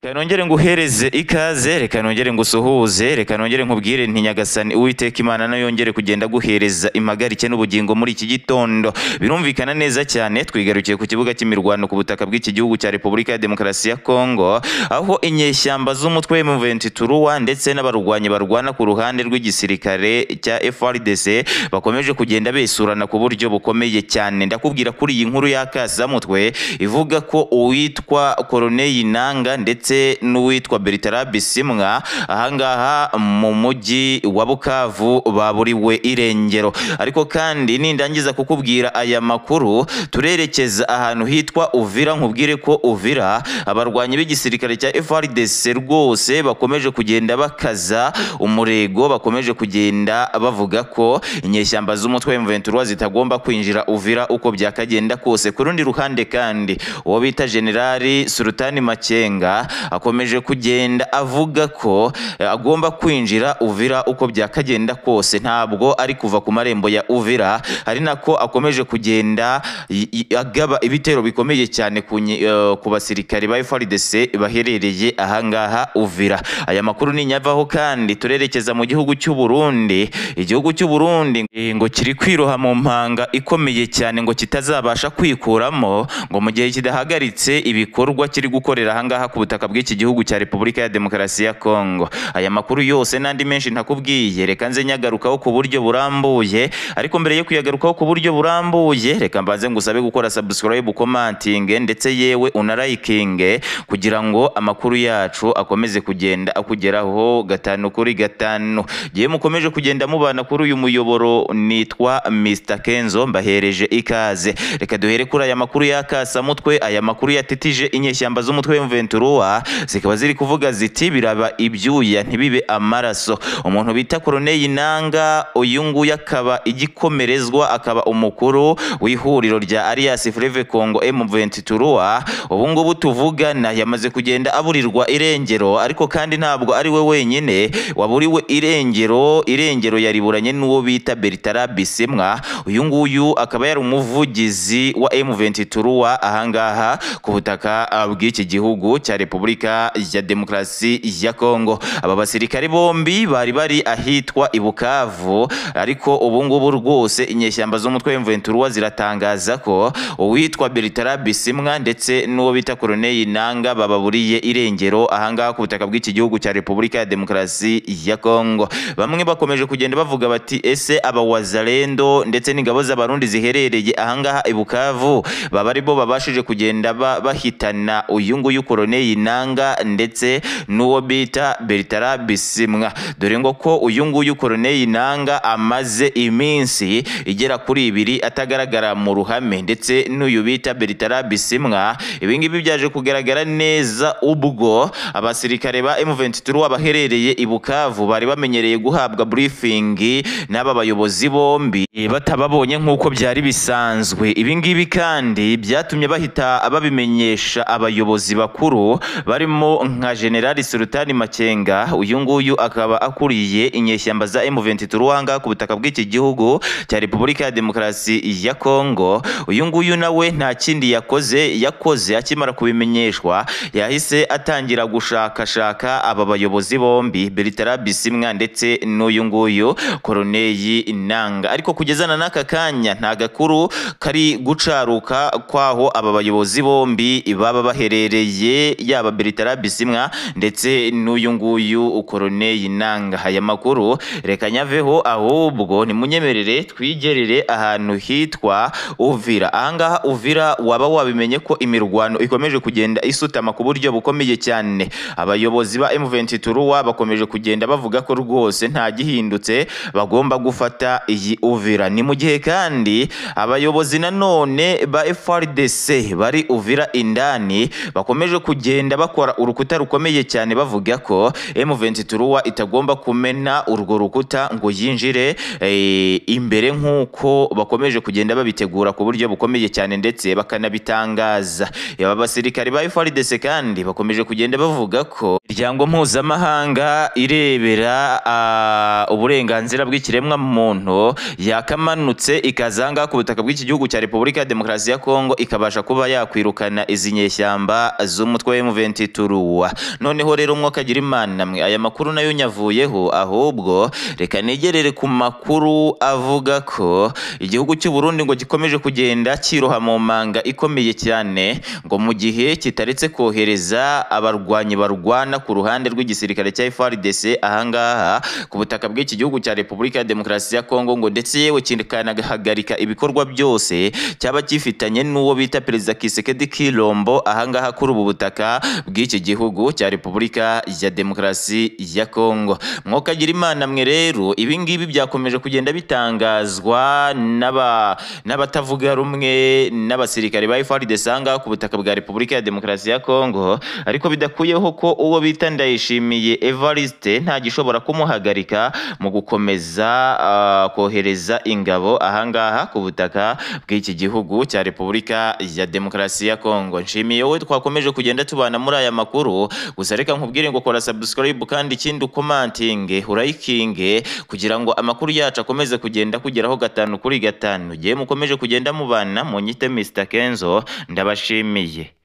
Reka nongere nguhereze ikaze, reka nongere ngusuhuze, reka nongere nkubwire nti Nyagasani Uwiteka Imana nayo yongere kugenda guhereza impagarike n'ubugingo muri iki gitondo. Birumvikana neza cyane twigarukiye ku kibuga cy'imirwano ku butaka bw'iki gihugu cya Repubulika ya Demokarasi ya Kongo, aho inyeshyamba z'umutwe M23 ndetse n'abarwanyi barwana ku ruhande rw'igisirikare cya FARDC bakomeje kugenda besurana ku buryo bukomeye cyane. Ndakubwira kuri iyi nkuru y'akasamutwe ivuga ko uwitwa Corneille Nangaa ndetse n'uwitwa Bertrand Bisimwa ahangaha mu mujyi wa Bukavu baburiwe irengero. Ariko kandi nindangiza kukubwira aya makuru turerekeza ahantu hitwa Uvira, nkubwire ko Uvira abarwanyi b'igisirikare cya FARDC rwose bakomeje kugenda bakaza umurego, bakomeje kugenda bavuga ko inyeshyamba z'umutwe M23 zitagomba kwinjira Uvira uko byakagenda kose. Ku rundi ruhande kandi uwo bita Generali Sultani Makenga akomeje kugenda avuga ko agomba kwinjira Uvira uko byakagenda kose, ntabwo ari kuva ku marembo ya Uvira, ari nako akomeje kugenda agaba ibitero bikomeye cyane ku basirikare ba FARDC baherereye ahangaha Uvira. Aya makuru ni nyavaho kandi turerekeza mu gihugu cy'u Burundi. Igihugu cy'u Burundi ngo kiri kwiroha mu mpanga ikomeye cyane ngo kitazabasha kwikuramo ngo mu gihe kidahagaritse ibikorwa kiri gukorera ahangaha ku butaka bw'iki gihugu cya Repubulika ya Demokarasi ya Kongo. Aya makuru yose nandi menshi ntakubwiye, reka nze nyagarukaho ku buryo burambuye. Ariko mbere yo kuyagarukaho ku buryo burambuye, reka mbanze ngusabe gukora subscribe, commenting ndetse yewe unarayikinge kugira ngo amakuru yacu akomeze kugenda akugeraho gatanu kuri gatanu. Giye mukomeje kugenda mubana kuri uyu muyoboro, nitwa Mr Kenzo, mbahereje ikaze. Reka duhere kuri aya makuru y'akasamutwe. Aya makuru yatitije inyeshyamba z'umutwe M23 zikaba ziri kuvuga ziti biraba ibyuya ntibibe amaraso. Umuntu bita Corneille Nangaa, uyu nguyu akaba igikomerezwa, akaba umukuru w'ihuriro rya Alliance Fleuve Congo M23, ubu ngubu tuvugana yamaze kugenda aburirwa irengero. Ariko kandi ntabwo ari we wenyine waburiwe irengero yariburanye n'uwo bita Bertrand Bisimwa. Uyu nguyu akaba yari umuvugizi wa M23 ahangaha ku butaka bw'iki gihugu cya Repubulika ya Demokarasi ya Kongo. Aba basirikare bombi bari ahitwa i Bukavu, ariko ubu ngubu rwose inyeshyamba z'umutwe M23 ziratangaza ko uwitwa Bertrand Bisimwa ndetse n'uwo bita Corneille Nangaa bababuriye irengero ahangaha ku butaka bw'iki gihugu cya Repubulika ya Demokarasi ya Kongo. Bamwe bakomeje kugenda bavuga bati ese aba wazalendo ndetse n'ingabo z'abarundi ziherereye ahangaha i Bukavu baba aribo babashije kugenda bahitana uyu nguyu Corneille Nangaa ndetse n'uwo bita Bertrand Bisimwa, dore ngo ko uyu nguyu Corneille Nangaa amaze iminsi igera kuri 2 atagaragara mu ruhame, ndetse n'uyu bita Bertrand Bisimwa. Ibi ngibi byaje kugaragara neza ubwo abasirikare ba M23 baherereye i Bukavu bari bamenyereye guhabwa briefing n'aba bayobozi bombi batababonye nk'uko byari bisanzwe. Ibi ngibi kandi byatumye bahita babimenyesha abayobozi bakuru barimo nka Generali Sultani Makenga. Uyu nguyu akaba akuriye inyeshyamba za M23 hanga ku butaka bw'iki gihugu cya Repubulika ya Demokarasi ya Kongo. Uyu nguyu nawe nta kindi yakoze akimara kubimenyeshwa, yahise atangira gushakashaka aba bayobozi bombi Bertrand Bisimwa ndetse n'uyu nguyu Corneille Nangaa. Ariko kugezana n'aka kanya nta gakuru kari gucaruka kwaho aba bayobozi bombi baba baherereye, yaba Bertrand Bisimwa ndetse n'uyu nguyu Corneille Nangaa. Aya makuru reka nyaveho, ahubwo nimunyemerere twigerere ahantu hitwa Uvira. Ahangaha Uvira waba wabimenye ko imirwano ikomeje kugenda isutama ku buryo bukomeye cyane. Abayobozi ba M23 bakomeje kugenda bavuga ko rwose nta gihindutse bagomba gufata iyi Uvira. Ni mu gihe kandi abayobozi nanone ba FARDC bari Uvira indani bakomeje kugenda bakora urukuta rukomeye cyane bavuga ko M23 itagomba kumena urwo rukuta ngo yinjire imbere nk'uko bakomeje kugenda babitegura ku buryo bukomeye cyane ndetse bakanabitangaza. Aba basirikare ba FARDC kandi bakomeje kugenda bavuga ko imiryango mpuzamahanga irebera uburenganzira bw'ikiremwa muntu yakamanutse ikazanga ku butaka bw'iki gihugu cya Repubulika ya Demokarasi ya Kongo ikabasha kuba yakwirukana izi nyeshyamba z'umutwe wa M23 M23. Noneho rero mwokagira imana mwe aya makuru nayo nyavuyeho, ahubwo reka negerere ku makuru avuga ko igihugu cy'u Burundi ngo gikomeje kugenda kiroha mu manga ikomeye cyane, ngo mu gihe kitaretse kohereza abarwanyi barwana ku ruhande rw'igisirikare cya FARDC ahangaha ku butaka bw'iki gihugu cya Repubulika ya Demokarasi ya Kongo, ngo ndetse yewe kinakanahagarika ibikorwa byose cyaba gifitanye n'uwo bita Perezida Kisekedi Kilombo ahangaha kuri ubu butaka bw'iki gihugu cya Repubulika ya Demokarasi ya Kongo. Mwokagira imana mwe rero ibi ngibi byakomeje kugenda bitangazwa n'abatavuga rumwe n'abasirikare ba FARDC ahangaha ku butaka bwa Repubulika ya Demokarasi ya Kongo, ariko bidakuyeho ko uwo bita Ndayishimiye Evariste nta gishobora kumuhagarika mu gukomeza kohereza ingabo ahangaha ku butaka bw'iki gihugu cya Repubulika ya Demokarasi ya Kongo. Nshimiye wowe twakomeje kugenda tubana muri aya makuru, gusa reka nkubwire ngo kora subscribe kandi ikindi ukomantinge urayikinge kugira ngo amakuru yacu akomeze kugenda kugeraho 5 kuri 5. Giye mukomeje kugenda mubana mu nyite Mr Kenzo, ndabashimiye.